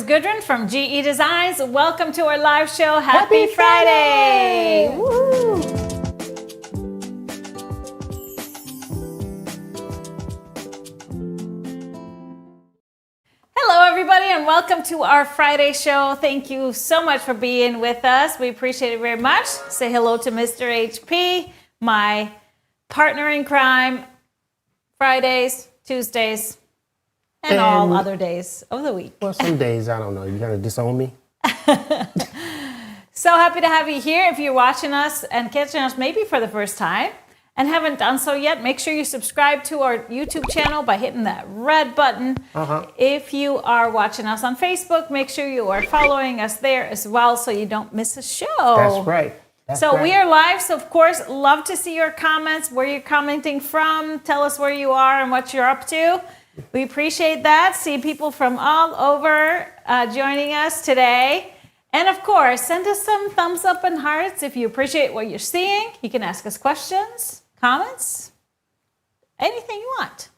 Gudrun from GE Designs. Welcome to our live show. Happy Friday! Woo! Hello, everybody, and welcome to our Friday show. Thank you so much for being with us. We appreciate it very much. Say hello to Mr. HP, my partner in crime, Fridays, Tuesdays, and all other days of the week. Well, some days, I don't know. You gonna disown me? So happy to have you here. If you're watching us and catching us maybe for the first time and haven't done so yet, make sure you subscribe to our YouTube channel by hitting that red button. If you are watching us on Facebook, make sure you are following us there as well so you don't miss a show. That's right. We are live, so of course, love to see your comments, where you're commenting from. Tell us where you are and what you're up to. We appreciate that. See people from all over joining us today. And of course, send us some thumbs up and hearts if you appreciate what you're seeing. You can ask us questions, comments, anything you want.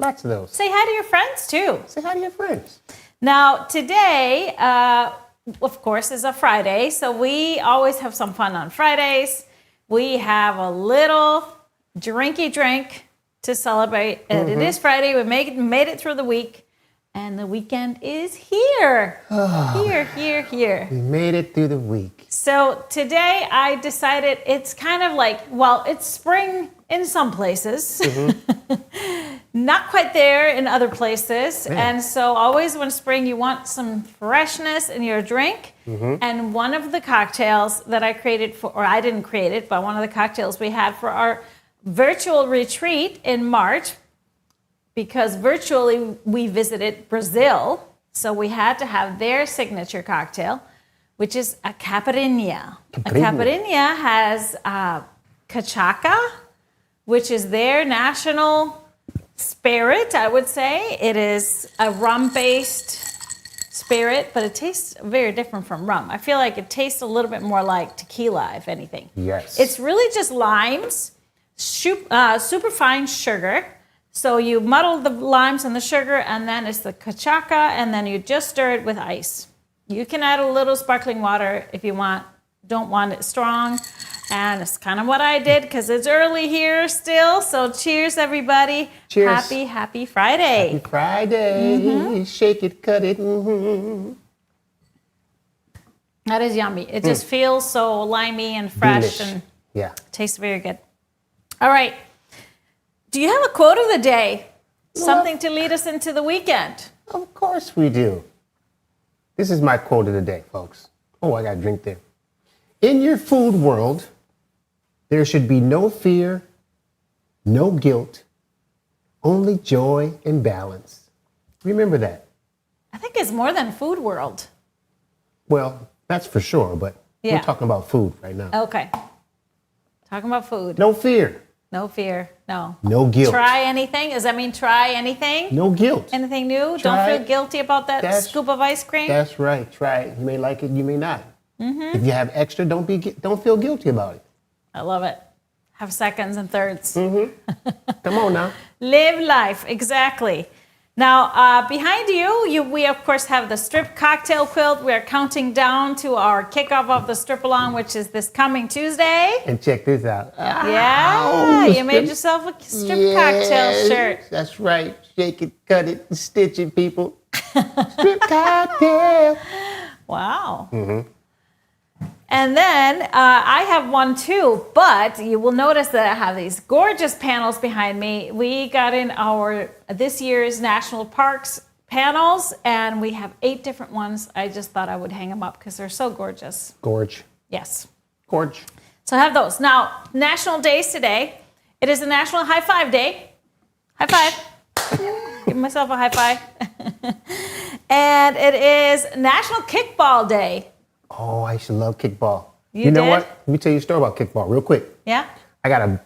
Lots of those. Say hi to your friends too. Say hi to your friends. Now, today, of course, is a Friday, so we always have some fun on Fridays. We have a little drinky drink to celebrate. And it is Friday. We made it through the week. And the weekend is here. Here. We made it through the week. So today I decided it's kind of like, well, it's spring in some places. Not quite there in other places. Man. And so always when spring, you want some freshness in your drink. And one of the cocktails that I created or I didn't create it, but one of the cocktails we had for our virtual retreat in March, because virtually we visited Brazil, so we had to have their signature cocktail, which is a Caipirinha. A Caipirinha has cachaca, which is their national spirit, I would say. It is a rum-based spirit, but it tastes very different from rum. I feel like it tastes a little bit more like tequila, if anything. Yes. It's really just limes, super fine sugar. So you muddle the limes and the sugar, and then it's the cachaca, and then you just stir it with ice. You can add a little sparkling water if you want. Don't want it strong. And it's kind of what I did because it's early here still. So cheers, everybody. Cheers. Happy Friday. Happy Friday. Shake it, cut it. That is yummy. It just feels so limey and fresh. Delish. And tastes very good. All right. Do you have a quote of the day? Something to lead us into the weekend? Of course we do. This is my quote of the day, folks. Oh, I got a drink there. In your food world, there should be no fear, no guilt, only joy and balance. Remember that. I think it's more than food world. Well, that's for sure, but we're talking about food right now. Okay. Talking about food. No fear. No fear. No. No guilt. Try anything? Does that mean try anything? No guilt. Anything new? Try. Don't feel guilty about that scoop of ice cream? That's right. Try it. You may like it, you may not. If you have extra, don't feel guilty about it. I love it. Have seconds and thirds. Come on now. Live life. Exactly. Now, behind you, we of course have the strip cocktail quilt. We are counting down to our kickoff of the strip along, which is this coming Tuesday. And check this out. Yeah, you made yourself a strip cocktail shirt. That's right. Shake it, cut it, and stitch it, people. Strip cocktail. Wow. And then I have one too, but you will notice that I have these gorgeous panels behind me. We got in this year's National Parks panels, and we have 8 different ones. I just thought I would hang them up because they're so gorgeous. Gorge. Yes. Gorge. So I have those. Now, national days today. It is a National High Five Day. High five. Give myself a high five. And it is National Kickball Day. Oh, I used to love kickball. You know did? what? Let me tell you a story about kickball real quick. Yeah? I got a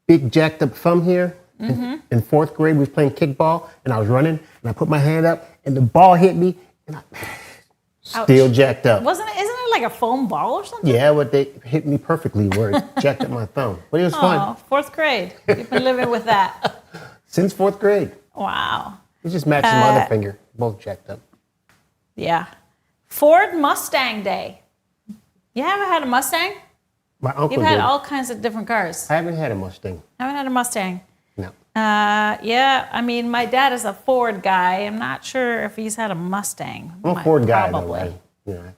big jacked up thumb here. In 4th grade, we was playing kickball, and I was running, and I put my hand up, and the ball hit me, and I still jacked up. Isn't it like a foam ball or something? Yeah, but they hit me perfectly where it jacked up my thumb. But it was fun. 4th grade. You've been living with that. Since 4th grade. Wow. It just matches my other finger. Both jacked up. Yeah. Ford Mustang Day. You haven't had a Mustang? My uncle You've had did. all kinds of different cars. I haven't had a Mustang. Haven't had a Mustang. No. Yeah, I mean, my dad is a Ford guy. I'm not sure if he's had a Mustang. I'm a Ford guy, probably. though.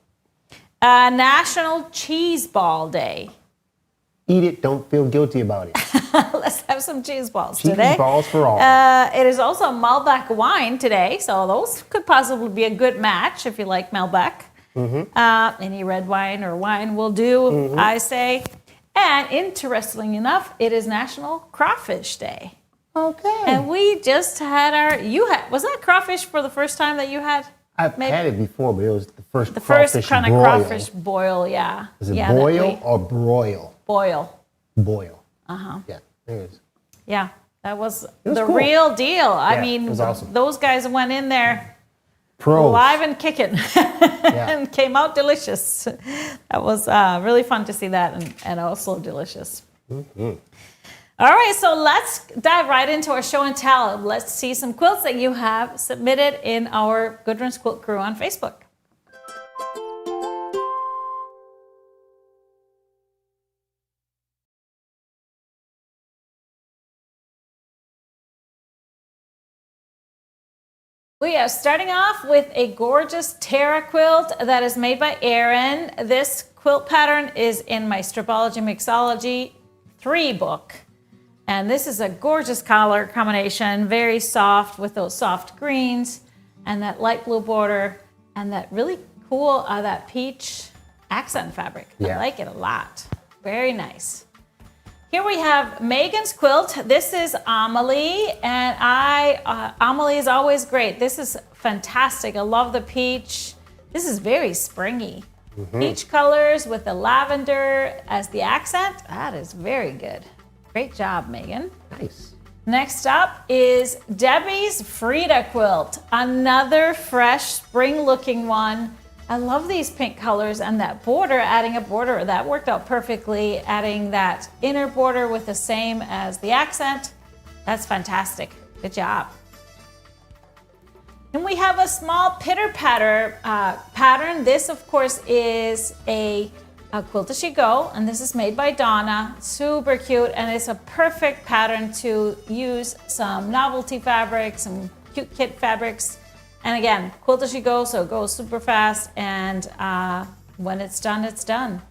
Yeah. National Cheese Ball Day. Eat it, don't feel guilty about it. Let's have some cheese balls Cheese today. balls for all. It is also Malbec wine today, so those could possibly be a good match if you like Malbec. Any red wine or wine will do, I say. And interestingly enough, it is National Crawfish Day. Okay. And we just had was that crawfish for the first time that you had? I've had it before, but it was the first The crawfish first kind of broil. crawfish boil, yeah. Is it yeah, boil or broil? Boil. Boil. Uh-huh. Yeah, there it is. Yeah, that was was the cool. real deal. I Yeah, mean, it was awesome. those guys went in there Pros. alive and kicking Yeah. and came out delicious. That was really fun to see that and also delicious. All right, so let's dive right into our show and tell. Let's see some quilts that you have submitted in our Gudrun's Quilt Crew on Facebook. We are starting off with a gorgeous Terra quilt that is made by Erin. This quilt pattern is in my Stripology Mixology 3 book. And this is a gorgeous color combination, very soft with those soft greens and that light blue border and that really cool, that peach accent fabric. Yeah. I like it a lot. Very nice. Here we have Megan's quilt. This is Amelie, and Amelie is always great. This is fantastic. I love the peach. This is very springy. Peach colors with the lavender as the accent. That is very good. Great job, Megan. Nice. Next up is Debbie's Frida quilt. Another fresh spring-looking one. I love these pink colors and that border, adding a border, that worked out perfectly, adding that inner border with the same as the accent. That's fantastic. Good job. And we have a small pitter-patter pattern. This, of course, is a quilt as you go, and this is made by Donna. Super cute, and it's a perfect pattern to use some novelty fabrics, some cute kit fabrics. And again, quilt as you go, so it goes super fast, and when it's done, it's done.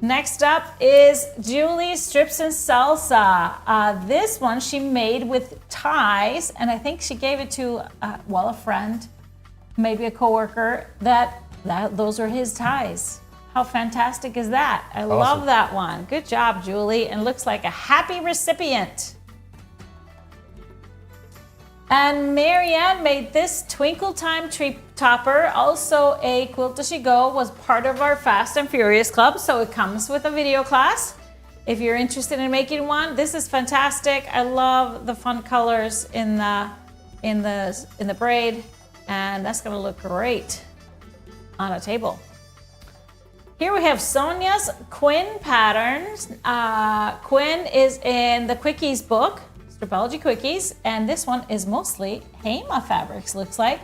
Next up is Julie's Strips and Salsa. This one she made with ties, and I think she gave it to, a friend, maybe a coworker, those are his ties. How fantastic is that? I love that one. Good job, Julie, and looks like a happy recipient. And Marianne made this Twinkle Time tree topper, also a quilt as you go, was part of our Fast and Furious Club, so it comes with a video class. If you're interested in making one, this is fantastic. I love the fun colors in the braid, and that's gonna look great on a table. Here we have Sonia's Quinn patterns. Quinn is in the Quickies book, Stripology Quickies, and this one is mostly Hema fabrics, looks like.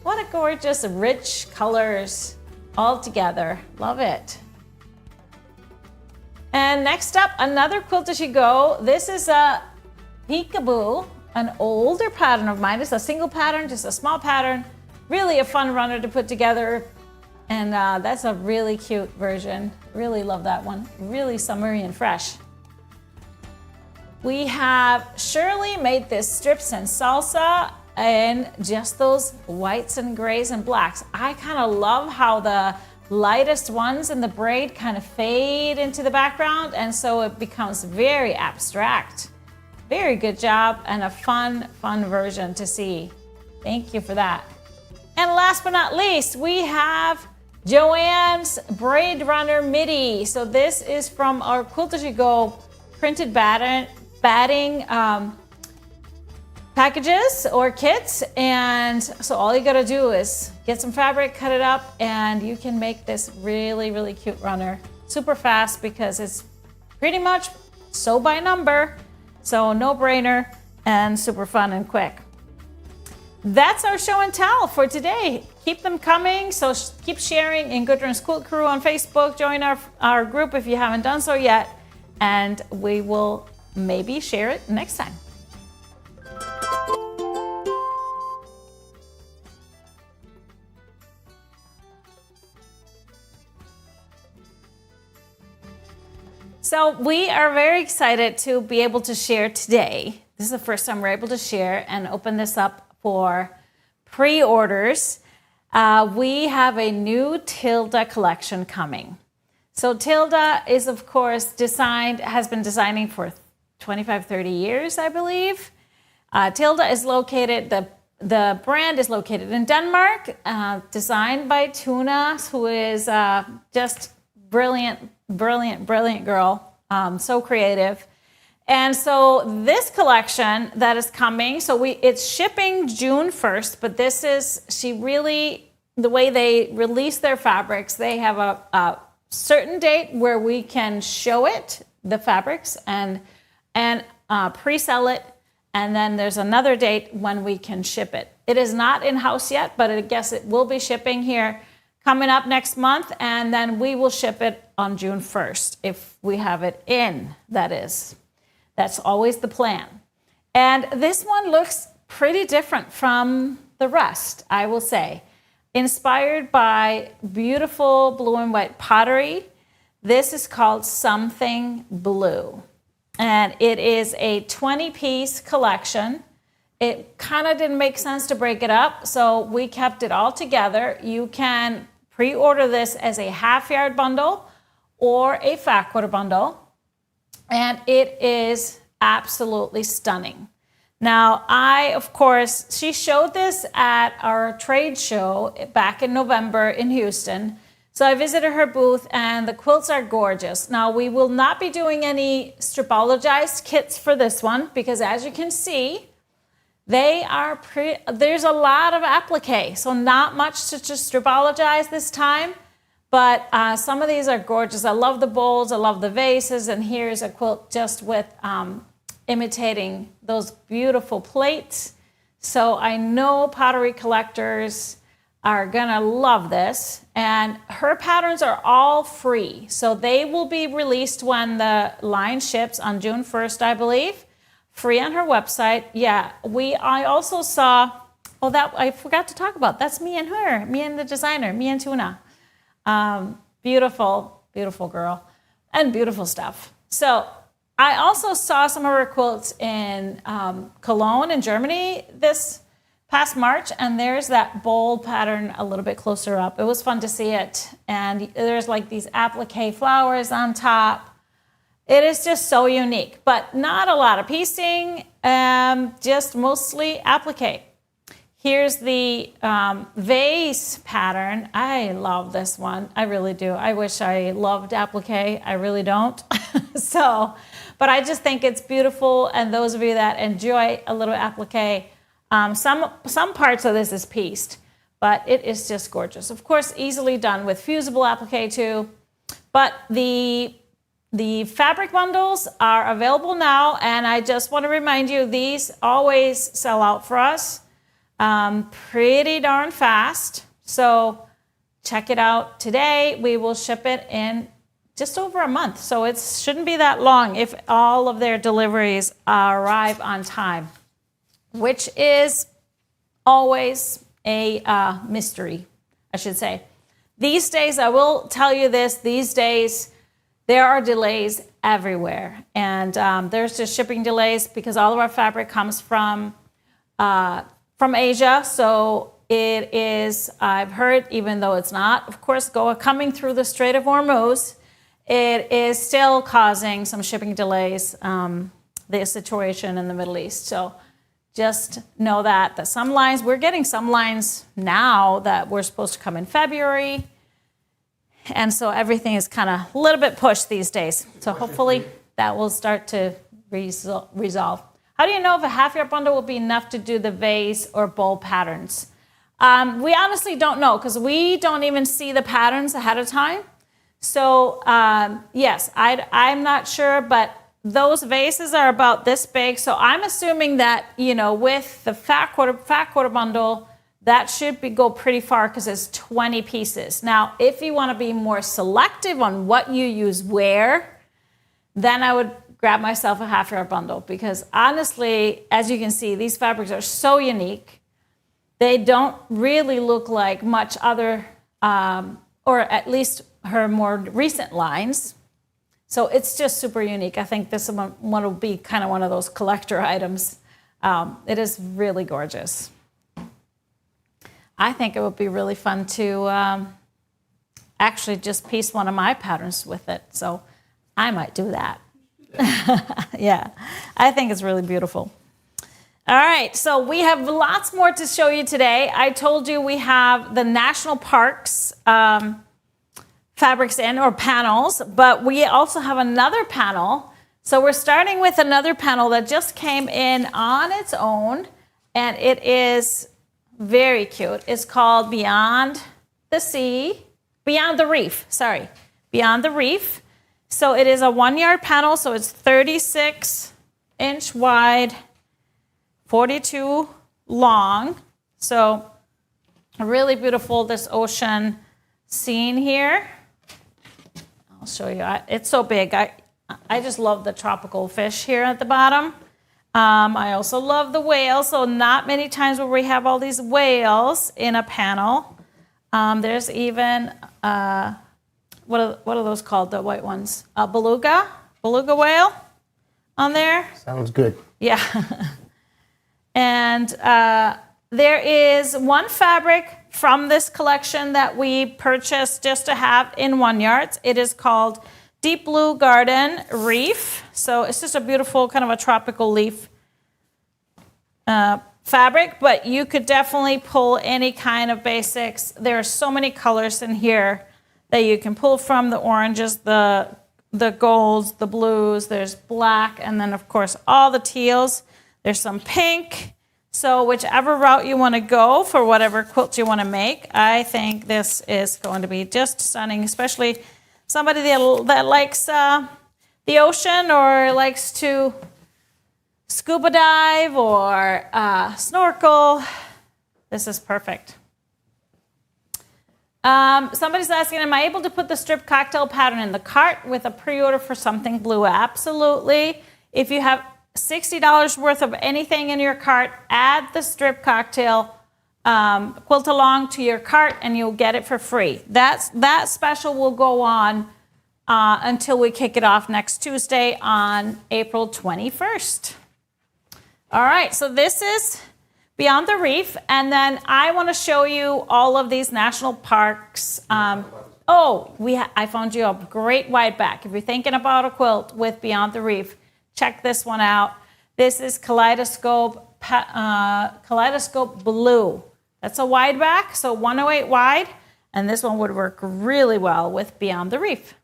What a gorgeous, rich colors all together. Love it. And next up, another quilt as you go. This is a Peekaboo, an older pattern of mine. It's a single pattern, just a small pattern. Really a fun runner to put together. And that's a really cute version. Really love that one. Really summery and fresh. We have Shirley made this Strips and Salsa and just those whites and grays and blacks. I kind of love how the lightest ones in the braid kind of fade into the background, and so it becomes very abstract. Very good job, and a fun version to see. Thank you for that. And last but not least, we have Joanne's Braid Runner Midi. So this is from our Quilt As You Go printed batting packages or kits. And so all you gotta do is get some fabric, cut it up, and you can make this really, really cute runner. Super fast because it's pretty much sew by number. So no brainer and super fun and quick. that's our show and tell for today. Keep them coming. So keep sharing in Gudrun's Quilt Crew on Facebook. Join our group if you haven't done so yet. And we will maybe share it next time. So we are very excited to be able to share today. This is the first time we're able to share and open this up for pre-orders. We have a new Tilda collection coming. So Tilda is, of course, has been designing for 25, 30 years, I believe. Tilda is located, the brand is located in Denmark, designed by Tuna, who is just brilliant girl, so creative. And so this collection that is coming, so it's shipping June 1st, but this is, the way they release their fabrics, they have a certain date where we can show it, the fabrics, and pre-sell it, and then there's another date when we can ship it. It is not in-house yet, but I guess it will be shipping here coming up next month, and then we will ship it on June 1st, if we have it in, that is. That's always the plan. And this one looks pretty different from the rest, I will say. Inspired by beautiful blue and white pottery. This is called Something Blue. And it is a 20-piece collection. It kind of didn't make sense to break it up, so we kept it all together. You can pre-order this as a half-yard bundle or a fat quarter bundle. And it is absolutely stunning. Now, she showed this at our trade show back in November in Houston. So I visited her booth, and the quilts are gorgeous. Now, we will not be doing any stripologized kits for this one because, as you can see, there's a lot of applique. So not much to just stripologize this time. But some of these are gorgeous. I love the bowls, I love the vases, and here's a quilt just with imitating those beautiful plates. So I know pottery collectors are gonna love this. And her patterns are all free. So they will be released when the line ships on June 1st, I believe. Free on her website. Yeah, I also saw, that I forgot to talk about. That's me and her, me and the designer, me and Tuna. Beautiful, beautiful girl, and beautiful stuff. So I also saw some of her quilts in Cologne in Germany this past March, and there's that bold pattern a little bit closer up. It was fun to see it, and there's like these applique flowers on top. It is just so unique, but not a lot of piecing, just mostly applique. Here's the vase pattern. I love this one. I really do. I wish I loved applique. I really don't. But I just think it's beautiful. And those of you that enjoy a little applique, some parts of this is pieced, but it is just gorgeous. Of course, easily done with fusible applique too. But the fabric bundles are available now. And I just want to remind you, these always sell out for us. Pretty darn fast. So check it out today. We will ship it in just over a month. So it shouldn't be that long if all of their deliveries arrive on time, which is always a mystery, I should say. These days, I will tell you this, these days, there are delays everywhere. And there's just shipping delays because all of our fabric comes from Asia, so it is, I've heard, even though it's not, of course, coming through the Strait of Hormuz, it is still causing some shipping delays, the situation in the Middle East. So just know that some lines, we're getting some lines now that were supposed to come in February, and so everything is kind of a little bit pushed these days. So hopefully that will start to resolve. How do you know if a half-yard bundle will be enough to do the vase or bowl patterns? We honestly don't know because we don't even see the patterns ahead of time. So yes, I'm not sure, but those vases are about this big. So I'm assuming that, you know, with the fat quarter bundle, that should go pretty far because it's 20 pieces. Now, if you want to be more selective on what you use where, then I would grab myself a half-yard bundle because honestly, as you can see, these fabrics are so unique. They don't really look like much other, or at least her more recent lines. So it's just super unique. I think this one will be kind of one of those collector items. It is really gorgeous. I think it would be really fun to actually just piece one of my patterns with it. So I might do that. Yeah, I think it's really beautiful. All right, so we have lots more to show you today. I told you we have the national parks fabrics in, or panels, but we also have another panel. So we're starting with another panel that just came in on its own, and it is very cute. It's called Beyond the Reef, sorry. Beyond the Reef. So it is a 1-yard panel, so it's 36-inch wide, 42 long. So really beautiful, this ocean scene here. I'll show you. It's so big. I just love the tropical fish here at the bottom. I also love the whales. So not many times where we have all these whales in a panel. There's even, what are those called, the white ones? Beluga whale on there. Sounds good. Yeah. And there is one fabric from this collection that we purchased just to have in 1 yard. It is called Deep Blue Garden Reef. So it's just a beautiful kind of a tropical leaf fabric, but you could definitely pull any kind of basics. There are so many colors in here that you can pull from, the oranges, the golds, the blues, there's black, and then of course all the teals. There's some pink. So whichever route you want to go for whatever quilt you want to make, I think this is going to be just stunning, especially somebody that likes the ocean or likes to scuba dive or snorkel. This is perfect. Somebody's asking, am I able to put the strip cocktail pattern in the cart with a pre-order for something blue? Absolutely. If you have $60 worth of anything in your cart, add the strip cocktail quilt along to your cart and you'll get it for free. That special will go on until we kick it off next Tuesday on April 21st. All right, so this is Beyond the Reef, and then I want to show you all of these national parks. I found you a great wide back. If you're thinking about a quilt with Beyond the Reef, check this one out. This is Kaleidoscope Blue. That's a wide back, so 108 wide, and this one would work really well with Beyond the Reef.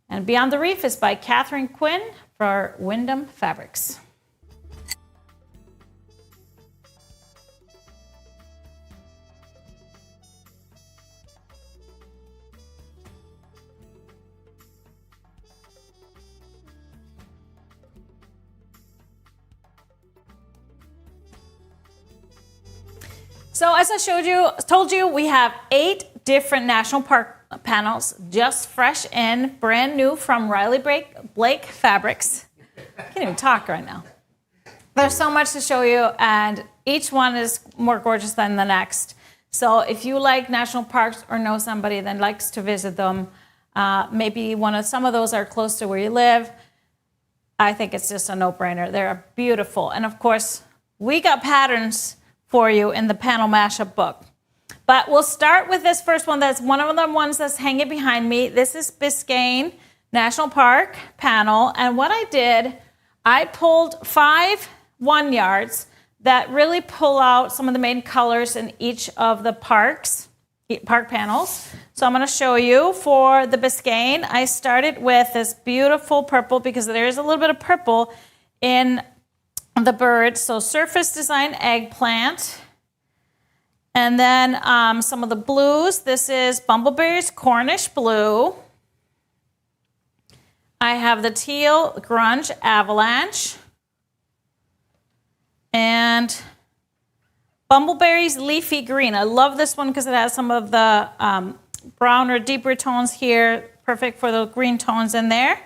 And Beyond the Reef is by Katherine Quinn for Windham Fabrics. So as I told you, we have 8 different national park panels, just fresh in, brand new from Riley Blake Fabrics. I can't even talk right now. There's so much to show you, and each one is more gorgeous than the next. So if you like national parks or know somebody that likes to visit them, maybe some of those are close to where you live, I think it's just a no-brainer. They're beautiful. And of course, we got patterns for you in the panel mashup book. But we'll start with this first one. That's one of the ones that's hanging behind me. This is Biscayne National Park panel. And what I did, I pulled 5 1 yards that really pull out some of the main colors in each of the park panels. So I'm going to show you for the Biscayne. I started with this beautiful purple because there is a little bit of purple in the bird. So Surface Design Eggplant. And then some of the blues. This is Bumbleberry's Cornish Blue. I have the teal grunge avalanche and Bumbleberry's leafy green. I love this one because it has some of the browner, deeper tones here, perfect for the green tones in there.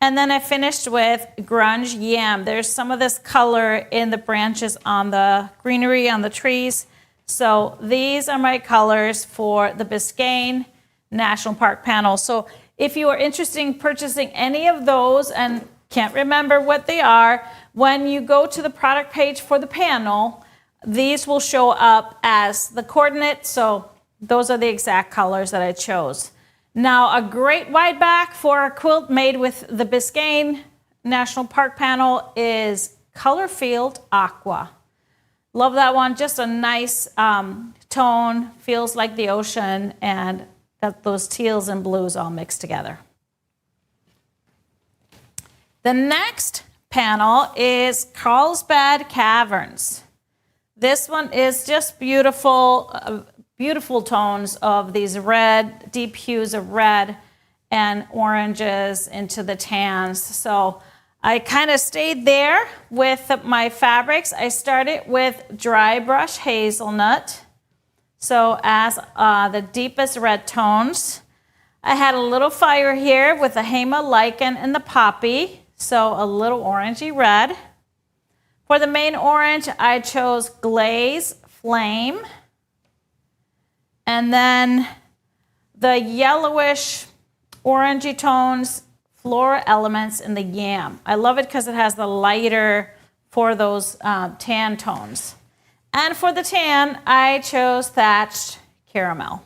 And then I finished with grunge yam. There's some of this color in the branches on the greenery on the trees. So these are my colors for the Biscayne National Park panel. So if you are interested in purchasing any of those and can't remember what they are, when you go to the product page for the panel, these will show up as the coordinates. So those are the exact colors that I chose. Now, a great wide back for a quilt made with the Biscayne National Park panel is Colorfield Aqua. Love that one. Just a nice tone, feels like the ocean, and got those teals and blues all mixed together. The next panel is Carlsbad Caverns. This one is just beautiful, beautiful tones of these red, deep hues of red and oranges into the tans. So I kind of stayed there with my fabrics. I started with dry brush hazelnut. So as the deepest red tones. I had a little fire here with the Hema lichen and the poppy. So a little orangey red. For the main orange, I chose Glaze Flame. And then the yellowish orangey tones, Flora Elements in the Yam. I love it because it has the lighter for those tan tones. And for the tan, I chose Thatched Caramel.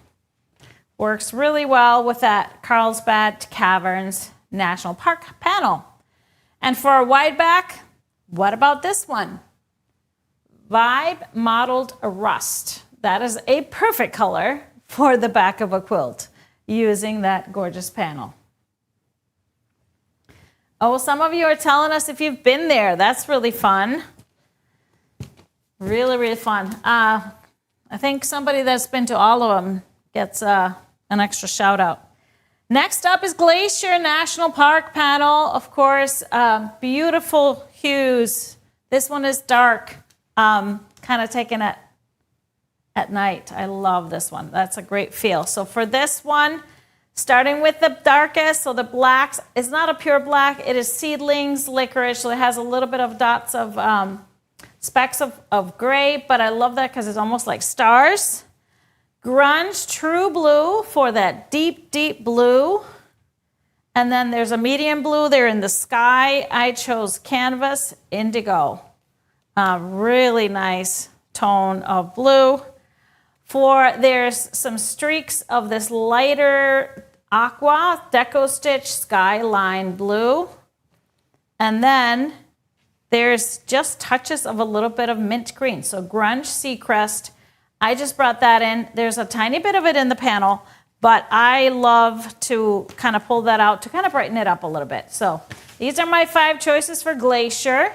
Works really well with that Carlsbad Caverns National Park panel. And for a wide back, what about this one? Vibe Mottled Rust. That is a perfect color for the back of a quilt using that gorgeous panel. Oh, some of you are telling us if you've been there. That's really fun. Really, really fun. I think somebody that's been to all of them gets an extra shout out. Next up is Glacier National Park panel. Of course, beautiful hues. This one is dark, kind of taken at night. I love this one. That's a great feel. So for this one, starting with the darkest, so the blacks, it's not a pure black. It is seedlings, licorice. So it has a little bit of dots of specks of gray, but I love that because it's almost like stars. Grunge True Blue for that deep, deep blue. And then there's a medium blue there in the sky. I chose Canvas Indigo. Really nice tone of blue. There's some streaks of this lighter aqua, Deco Stitch Skyline Blue. And then there's just touches of a little bit of mint green. So Grunge Seacrest. I just brought that in. There's a tiny bit of it in the panel, but I love to kind of pull that out to kind of brighten it up a little bit. So these are my 5 choices for Glacier.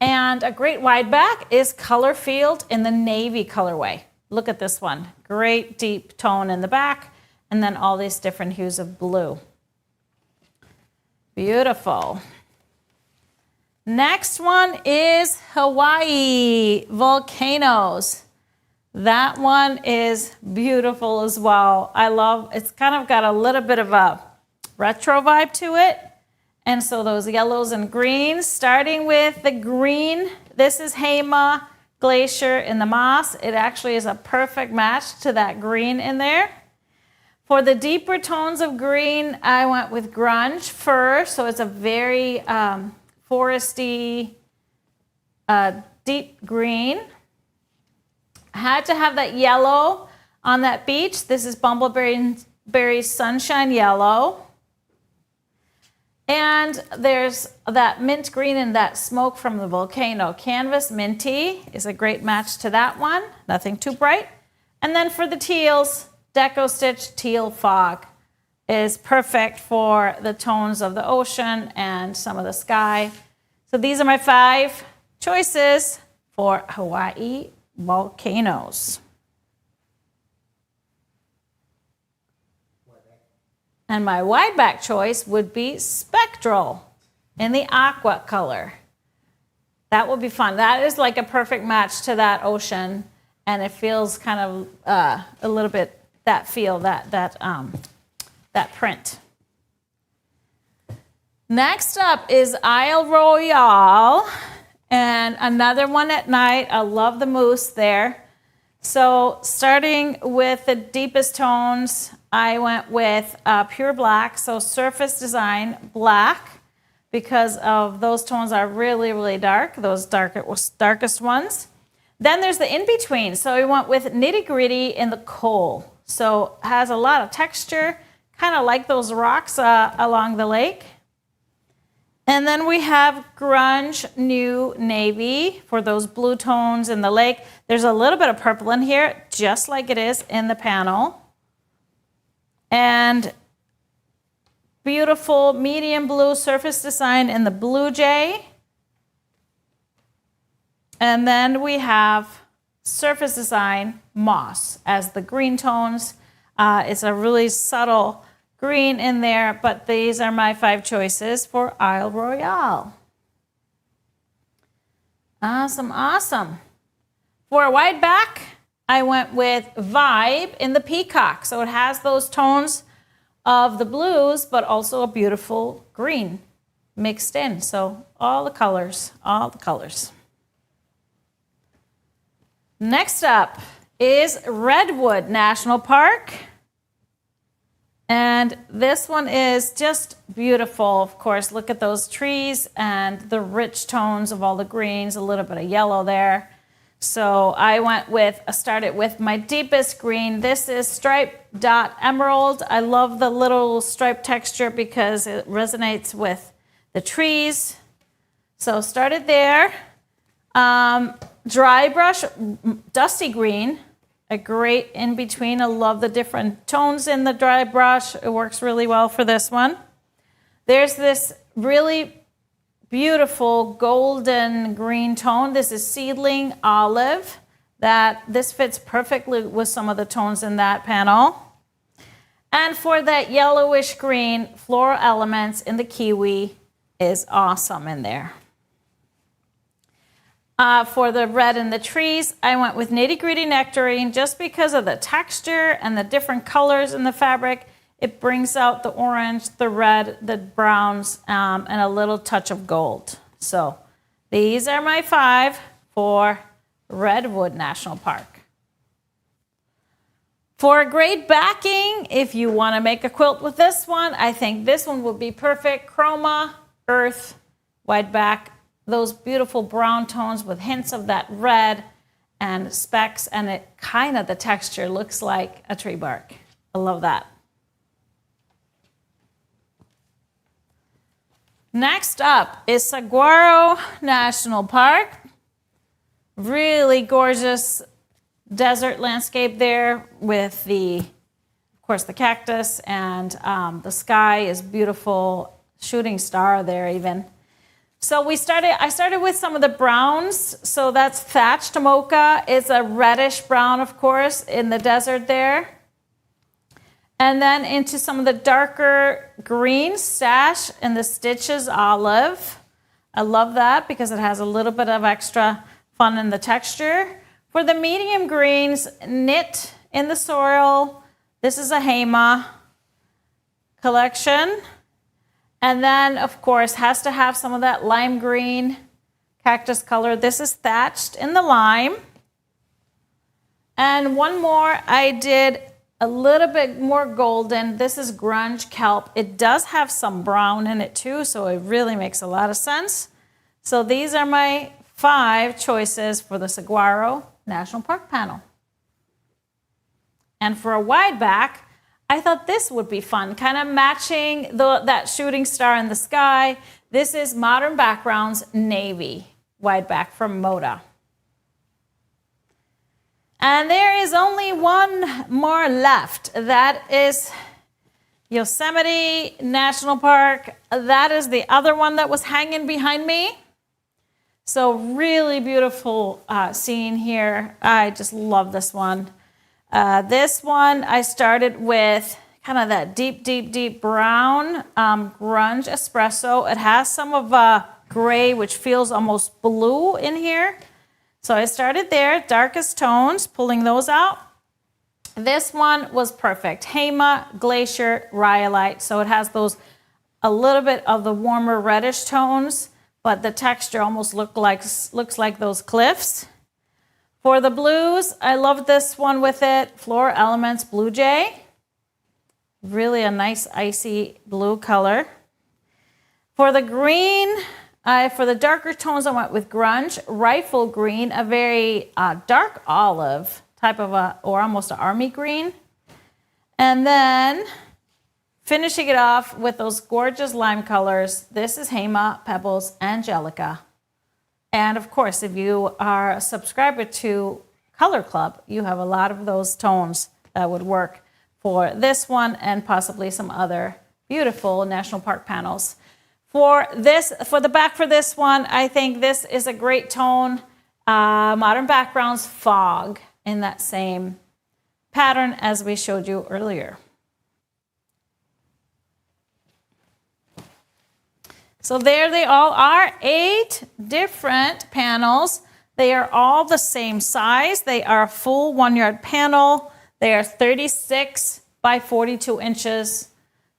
And a great wide back is Colorfield in the navy colorway. Look at this one. Great deep tone in the back, and then all these different hues of blue. Beautiful. Next one is Hawaii Volcanoes. That one is beautiful as well. I love, it's kind of got a little bit of a retro vibe to it. And so those yellows and greens, starting with the green, this is Hema Glacier in the moss. It actually is a perfect match to that green in there. For the deeper tones of green, I went with Grunge Fir. So it's a very foresty, deep green. I had to have that yellow on that beach. This is Bumbleberry Sunshine Yellow. And there's that mint green and that smoke from the volcano. Canvas Minty is a great match to that one. Nothing too bright. And then for the teals, Deco Stitch Teal Fog is perfect for the tones of the ocean and some of the sky. So these are my 5 choices for Hawaii Volcanoes. And my wide back choice would be Spectral in the aqua color. That would be fun. That is like a perfect match to that ocean, and it feels kind of a little bit that feel, that print. Next up is Isle Royale, and another one at night. I love the moose there. So starting with the deepest tones, I went with pure black, so Surface Design black, because of those tones are really, really dark, those darkest ones. Then there's the in-between, so we went with Nitty Gritty in the coal. So it has a lot of texture, kind of like those rocks along the lake. And then we have Grunge New Navy for those blue tones in the lake. There's a little bit of purple in here, just like it is in the panel. And beautiful medium blue Surface Design in the Blue Jay. And then we have Surface Design Moss as the green tones. It's a really subtle green in there, but these are my 5 choices for Isle Royale. Awesome, awesome. For a wide back, I went with Vibe in the Peacock. So it has those tones of the blues, but also a beautiful green mixed in. So all the colors, all the colors. Next up is Redwood National Park. And this one is just beautiful. Of course, look at those trees and the rich tones of all the greens, a little bit of yellow there. So I started with my deepest green. This is Stripe Dot Emerald. I love the little stripe texture because it resonates with the trees. So started there. Dry brush, Dusty Green. A great in-between. I love the different tones in the dry brush. It works really well for this one. There's this really beautiful golden green tone. This is Seedling Olive. This fits perfectly with some of the tones in that panel. And for that yellowish green, Floral Elements in the Kiwi is awesome in there. For the red in the trees, I went with Nitty Gritty Nectarine just because of the texture and the different colors in the fabric. It brings out the orange, the red, the browns, and a little touch of gold. So these are my 5 for Redwood National Park. For a great backing, if you want to make a quilt with this one, I think this one would be perfect. Chroma, Earth, Wide Back. Those beautiful brown tones with hints of that red and specks, and it kind of, the texture looks like a tree bark. I love that. Next up is Saguaro National Park. Really gorgeous desert landscape there with of course, the cactus, and the sky is beautiful, shooting star there even. So I started with some of the browns. So that's Thatched Mocha. It's a reddish brown, of course, in the desert there. And then into some of the darker green, Stash and the Stitches Olive. I love that because it has a little bit of extra fun in the texture. For the medium greens, Knit in the Sorrel. This is a Hema collection. And then, of course, has to have some of that lime green cactus color. This is Thatched in the Lime. And one more, I did a little bit more golden. This is Grunge Kelp. It does have some brown in it too, so it really makes a lot of sense. So these are my 5 choices for the Saguaro National Park panel. And for a wide back, I thought this would be fun, kind of matching that shooting star in the sky. This is Modern Backgrounds Navy wide back from Moda. And there is only one more left. That is Yosemite National Park. That is the other one that was hanging behind me. So really beautiful scene here. I just love this one. This one I started with kind of that deep, deep, deep brown grunge espresso. It has some of gray, which feels almost blue in here. So I started there, darkest tones, pulling those out. This one was perfect. Hema, Glacier, Rhyolite. So it has those, a little bit of the warmer reddish tones, but the texture almost looks like those cliffs. For the blues, I love this one with it. Floral Elements Blue Jay. Really a nice icy blue color. For the green, for the darker tones, I went with Grunge, Rifle Green, a very dark olive type of or almost an army green. And then finishing it off with those gorgeous lime colors. This is Hema, Pebbles, Angelica. And of course, if you are a subscriber to Color Club, you have a lot of those tones that would work for this one and possibly some other beautiful national park panels. For the back for this one, I think this is a great tone. Modern Backgrounds Fog in that same pattern as we showed you earlier. So there they all are, 8 different panels. They are all the same size. They are a full 1-yard panel. They are 36 by 42 inches.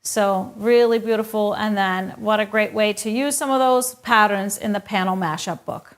So really beautiful. And then what a great way to use some of those patterns in the panel mashup book.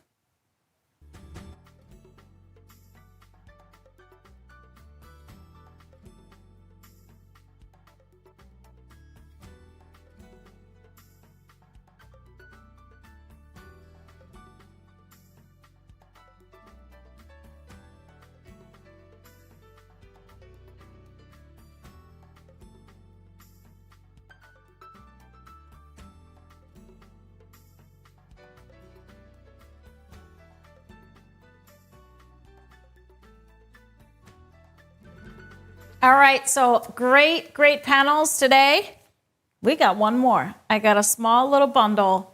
All right, so great panels today. We got one more. I got a small little bundle,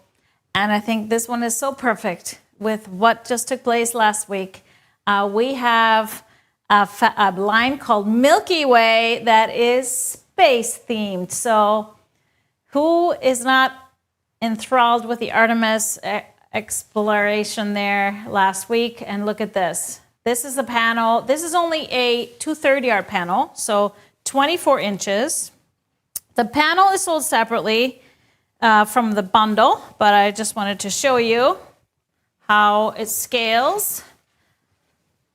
and I think this one is so perfect with what just took place last week. We have a line called Milky Way that is space themed. So who is not enthralled with the Artemis exploration there last week? And look at this. This is a panel. This is only a 230-yard panel, so 24 inches. The panel is sold separately from the bundle, but I just wanted to show you how it scales.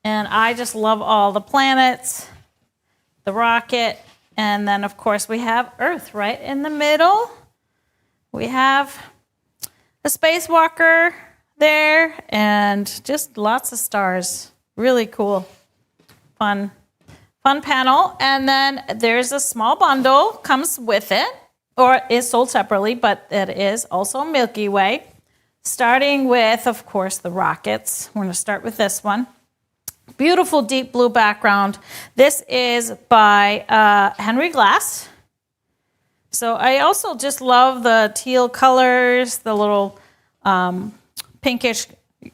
And I just love all the planets, the rocket, and then, of course, we have Earth right in the middle. We have a spacewalker there and just lots of stars. Really cool, fun panel. And then there's a small bundle, comes with it, or is sold separately, but it is also Milky Way. Starting with, of course, the rockets. We're gonna start with this one. Beautiful deep blue background. This is by Henry Glass. So I also just love the teal colors, the little pinkish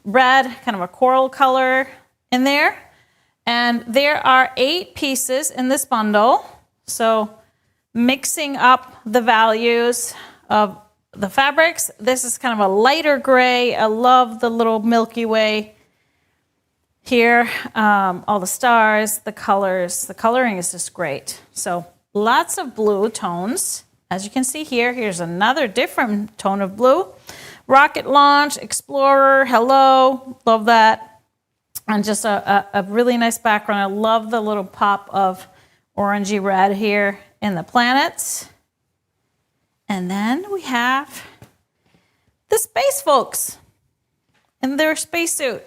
red, kind of a coral color in there. And there are 8 pieces in this bundle. So mixing up the values of the fabrics. This is kind of a lighter gray. I love the little Milky Way here. All the stars, the colors. The coloring is just great. So lots of blue tones. As you can see here, here's another different tone of blue. Rocket launch, Explorer, hello. Love that. And just a really nice background. I love the little pop of orangey red here in the planets. And then we have the space folks in their spacesuit.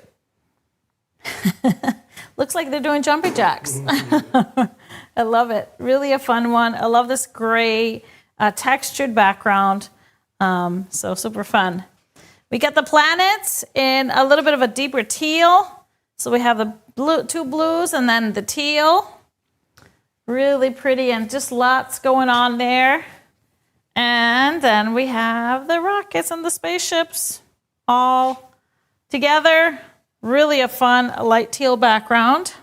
Looks like they're doing jumping jacks. I love it. Really a fun one. I love this gray textured background. So super fun. We got the planets in a little bit of a deeper teal. So we have the blue, 2 blues and then the teal. Really pretty and just lots going on there. And then we have the rockets and the spaceships all together. Really a fun light teal background.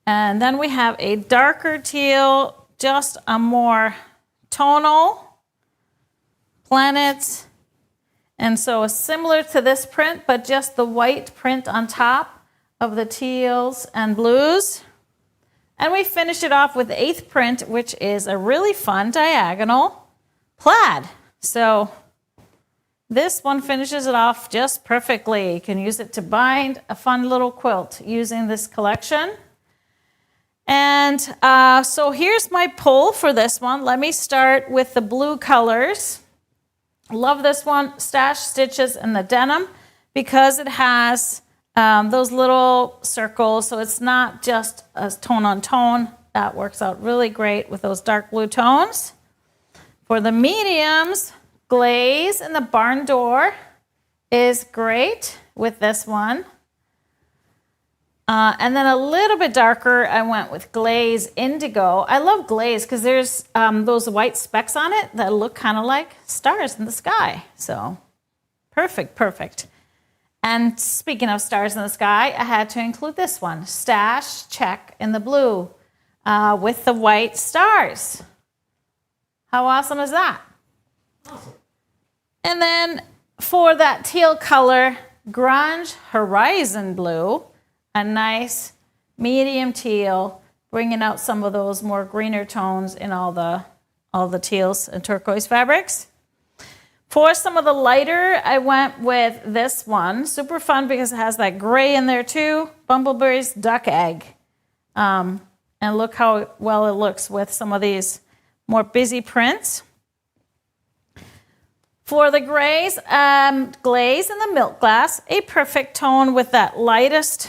And then we have a darker teal just a more tonal planets. And so it's similar to this print, but just the white print on top of the teals and blues. And we finish it off with the 8th print, which is a really fun diagonal plaid. So this one finishes it off just perfectly. You can use it to bind a fun little quilt using this collection. And so here's my pull for this one. Let me start with the blue colors. Love this one, stash stitches in the denim, because it has those little circles, so it's not just a tone on tone. That works out really great with those dark blue tones. For the mediums, glaze in the barn door is great with this one. And then a little bit darker, I went with glaze indigo. I love glaze because there's those white specks on it that look kind of like stars in the sky. So perfect, perfect. And speaking of stars in the sky, I had to include this one, stash check in the blue with the white stars. How awesome is that? Awesome. And then for that teal color, grunge horizon blue, a nice medium teal, bringing out some of those more greener tones in all the teals and turquoise fabrics. For some of the lighter, I went with this one. Super fun because it has that gray in there too. Bumblebee's duck egg. And look how well it looks with some of these more busy prints. For the grays, glaze in the milk glass, a perfect tone with that lightest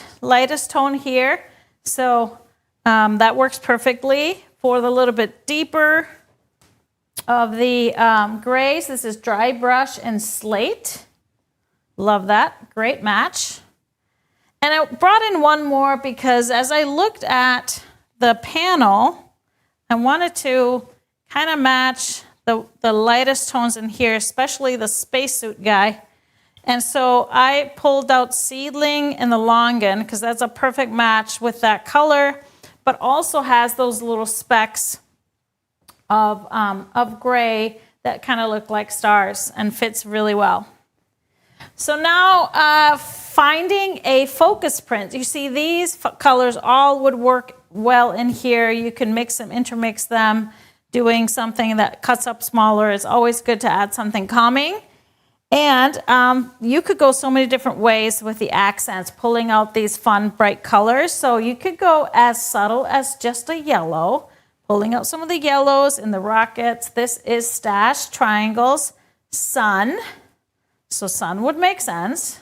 tone here. So that works perfectly. For the little bit deeper of the grays, this is dry brush and slate. Love that, great match. And I brought in one more because as I looked at the panel, I wanted to kind of match the lightest tones in here, especially the spacesuit guy. And so I pulled out Seedling in the long end because that's a perfect match with that color, but also has those little specks of gray that kind of look like stars and fits really well. So now finding a focus print. You see these colors all would work well in here. You can mix them, intermix them. Doing something that cuts up smaller is always good to add something calming. And you could go so many different ways with the accents, pulling out these fun, bright colors. So you could go as subtle as just a yellow, pulling out some of the yellows in the rockets. This is stash, triangles, sun. So sun would make sense.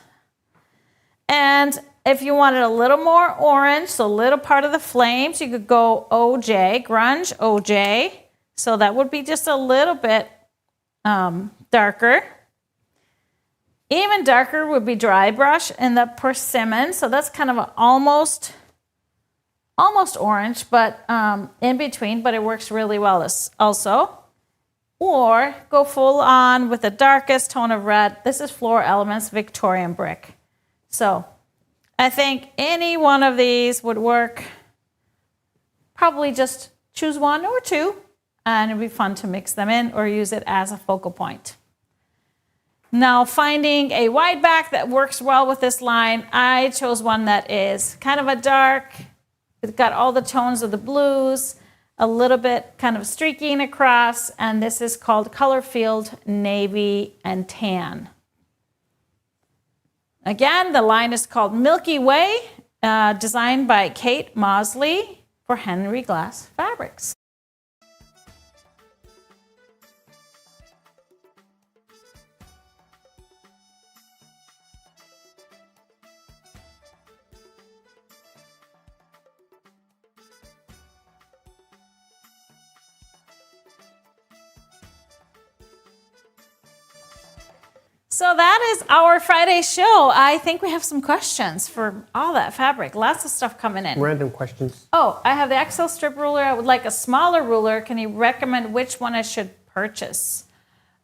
And if you wanted a little more orange, so a little part of the flames, you could go OJ, grunge OJ. So that would be just a little bit darker. Even darker would be dry brush and the persimmon. So that's kind of an almost orange, but in between, but it works really well also. Or go full on with the darkest tone of red. This is Floor Elements Victorian Brick. So I think any one of these would work. Probably just choose one or two. And it'd be fun to mix them in or use it as a focal point. Now, finding a wide back that works well with this line, I chose one that is kind of a dark. It's got all the tones of the blues, a little bit kind of streaking across, and this is called Color Field Navy and Tan. Again, the line is called Milky Way, designed by Kate Mawdsley for Henry Glass Fabrics. So that is our Friday show. I think we have some questions for all that fabric. Lots of stuff coming in. Random questions. Oh, I have the XL strip ruler. I would like a smaller ruler. Can you recommend which one I should purchase?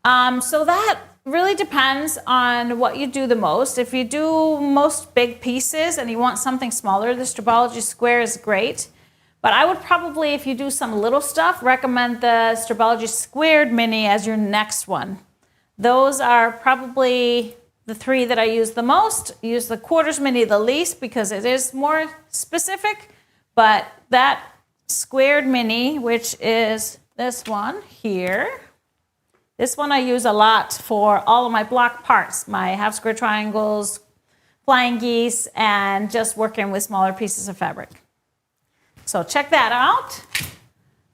So that really depends on what you do the most. If you do most big pieces and you want something smaller, the Stripology square is great. But I would probably, if you do some little stuff, recommend the Stripology Squared Mini as your next one. Those are probably the three that I use the most. Use the Quarters Mini the least because it is more specific. But that Squared Mini, which is this one here, this one I use a lot for all of my block parts, my half square triangles, flying geese, and just working with smaller pieces of fabric. So check that out.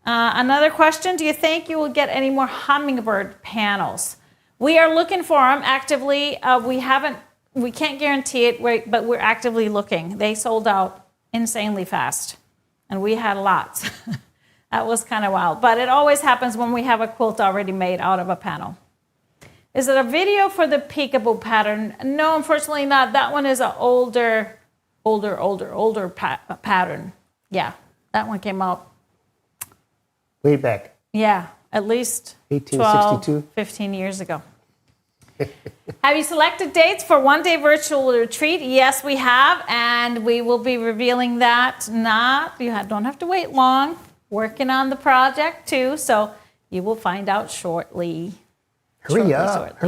Another question, do you think you will get any more hummingbird panels? We are looking for them actively. We can't guarantee it, but we're actively looking. They sold out insanely fast, and we had lots. That was kind of wild, but it always happens when we have a quilt already made out of a panel. Is it a video for the peekaboo pattern? No, unfortunately not. That one is an older pattern. Yeah, that one came out way back. Yeah, at least 1862? 15 years ago. Have you selected dates for one-day virtual retreat? Yes, we have, and we will be revealing that. Don't have to wait long. Working on the project too, so you will find out shortly. Hurry up.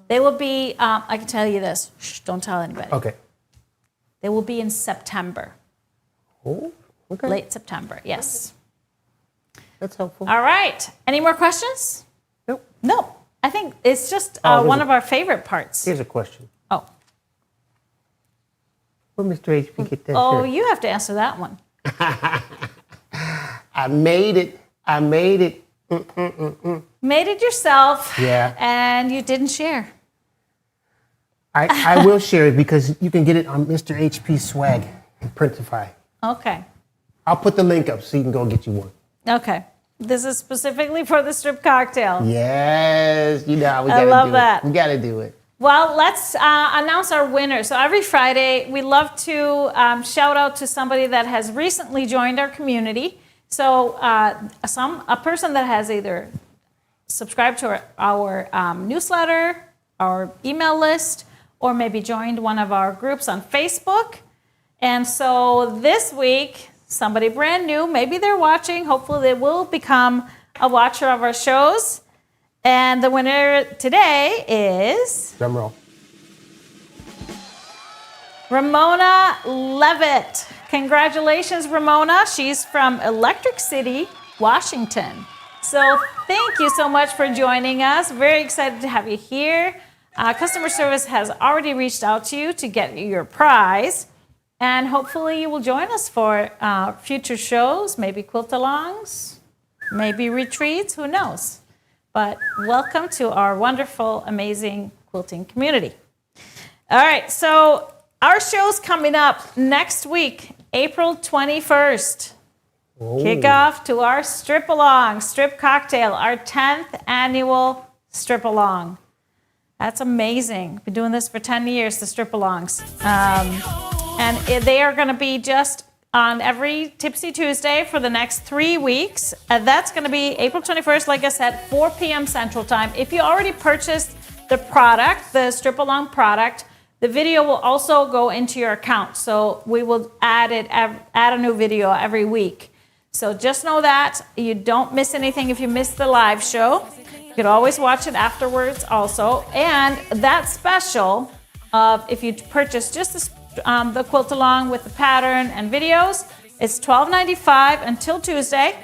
They will be, I can tell you this. Shh, don't tell anybody. Okay. They will be in September. Oh, okay. Late September, yes. That's helpful. All right. Any more questions? Nope. No. I think it's just one of our favorite parts. Here's a question. Oh. Where Mr. HP get that Oh, shirt? you have to answer that one. I made it. Made it yourself. Yeah. And you didn't share. I will share it because you can get it on Mr. HP Swag and Printify. Okay. I'll put the link up so you can go get you one. Okay. This is specifically for the strip cocktail. Yes. You know how we got to do it. I love that. We got to do it. Well, let's announce our winner. So every Friday, we love to shout out to somebody that has recently joined our community. So a person that has either subscribed to our newsletter, our email list, or maybe joined one of our groups on Facebook. And so this week, somebody brand new, maybe they're watching, hopefully they will become a watcher of our shows. And the winner today is... Drum roll. Ramona Levitt. Congratulations, Ramona. She's from Electric City, Washington. So thank you so much for joining us. Very excited to have you here. Customer service has already reached out to you to get you your prize. And hopefully you will join us for future shows, maybe quilt-alongs, maybe retreats, who knows. But welcome to our wonderful, amazing quilting community. All right, so our show's coming up next week, April 21st. Oh. Kickoff to our strip-along, strip cocktail, our 10th annual strip-along. That's amazing. Been doing this for 10 years, the strip-alongs. And they are going to be just on every Tipsy Tuesday for the next 3 weeks. That's going to be April 21st, like I said, 4 p.m. Central Time. If you already purchased the product, the strip-along product, the video will also go into your account. So we will add a new video every week. So just know that you don't miss anything if you miss the live show. You could always watch it afterwards also. And that special of if you purchase just the quilt along with the pattern and videos, it's $12.95 until Tuesday.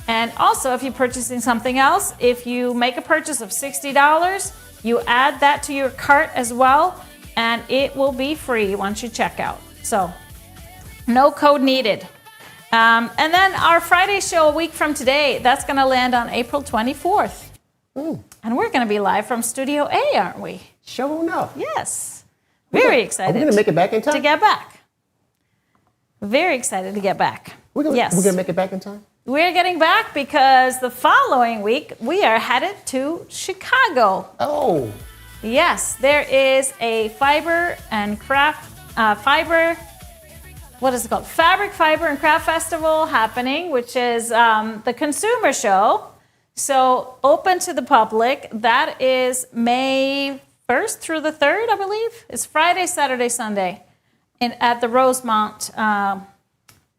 And also if you're purchasing something else, if you make a purchase of $60, you add that to your cart as well, and it will be free once you check out. So no code needed. And then our Friday show a week from today, that's going to land on April 24th. And we're going to be live from Studio A, aren't we? Sure enough. Yes. Very excited. Are we going to make it back in time? To get back. Very excited to get back. We're going to make it back in time? We're getting back because the following week, we are headed to Chicago. Oh. Yes, there is a fabric, fiber, and craft festival happening, which is the consumer show. So open to the public. That is May 1st through the 3rd, I believe. It's Friday, Saturday, Sunday at the Rosemont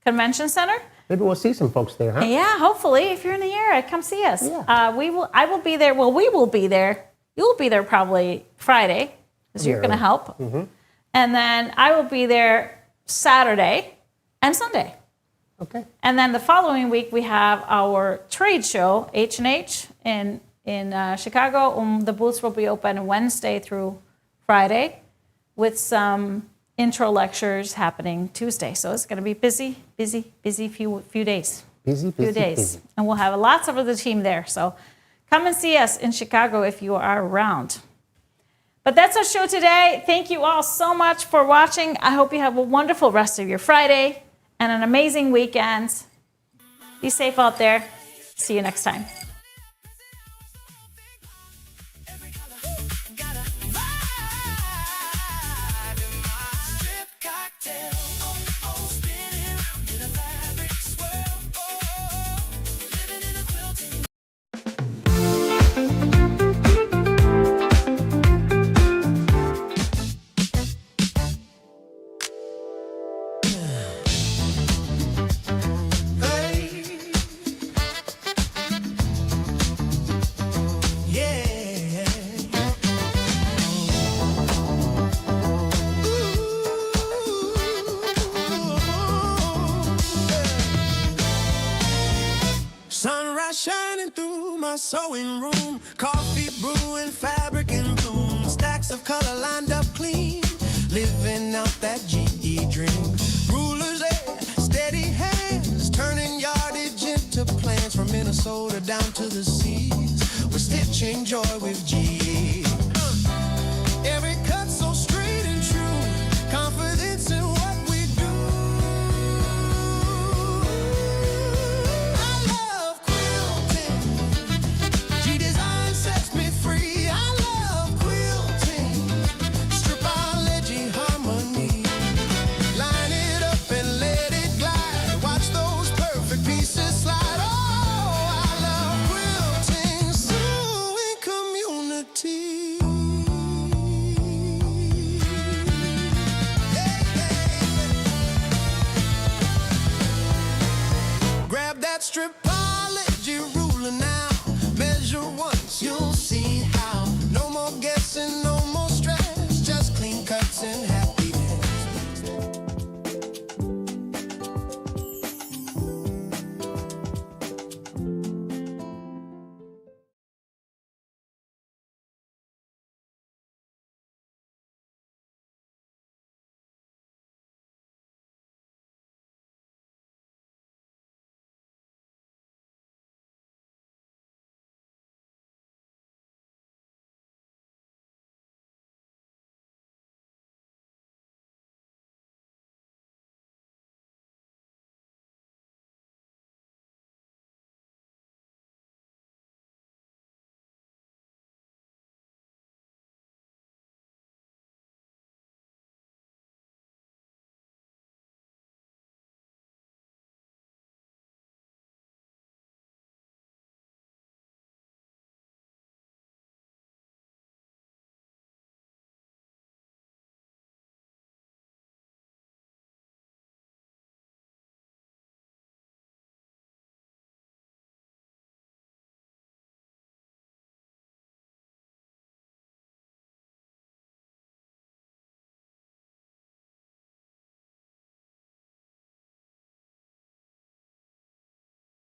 Convention Center. Maybe we'll see some folks there, huh? Yeah, hopefully, if you're in the area, come see us. Yeah. I will be there. Well, we will be there. You'll be there probably Friday, because you're going to help. Mm-hmm. And then I will be there Saturday and Sunday. Okay. And then the following week, we have our trade show, H&H, in Chicago. The booths will be open Wednesday through Friday with some intro lectures happening Tuesday. So it's going to be busy few days. Busy. And we'll have lots of the team there. So come and see us in Chicago if you are around. But that's our show today. Thank you all so much for watching. I hope you have a wonderful rest of your Friday and an amazing weekend. Be safe out there. See you next time. Shining through my sewing room, coffee brewing, fabric in bloom, stacks of color lined up clean, living out that GE dream. Rulers there, steady hands, turning yardage into plans from Minnesota down to the seas. We're stitching joy with GE. Every cut so straight and true, confidence in what we do. Sets me free. I love quilting. Stripology harmony. Line it up and let it glide. Watch those perfect pieces slide. Oh, I love quilting. Sewing community. Yeah. Grab that Stripology.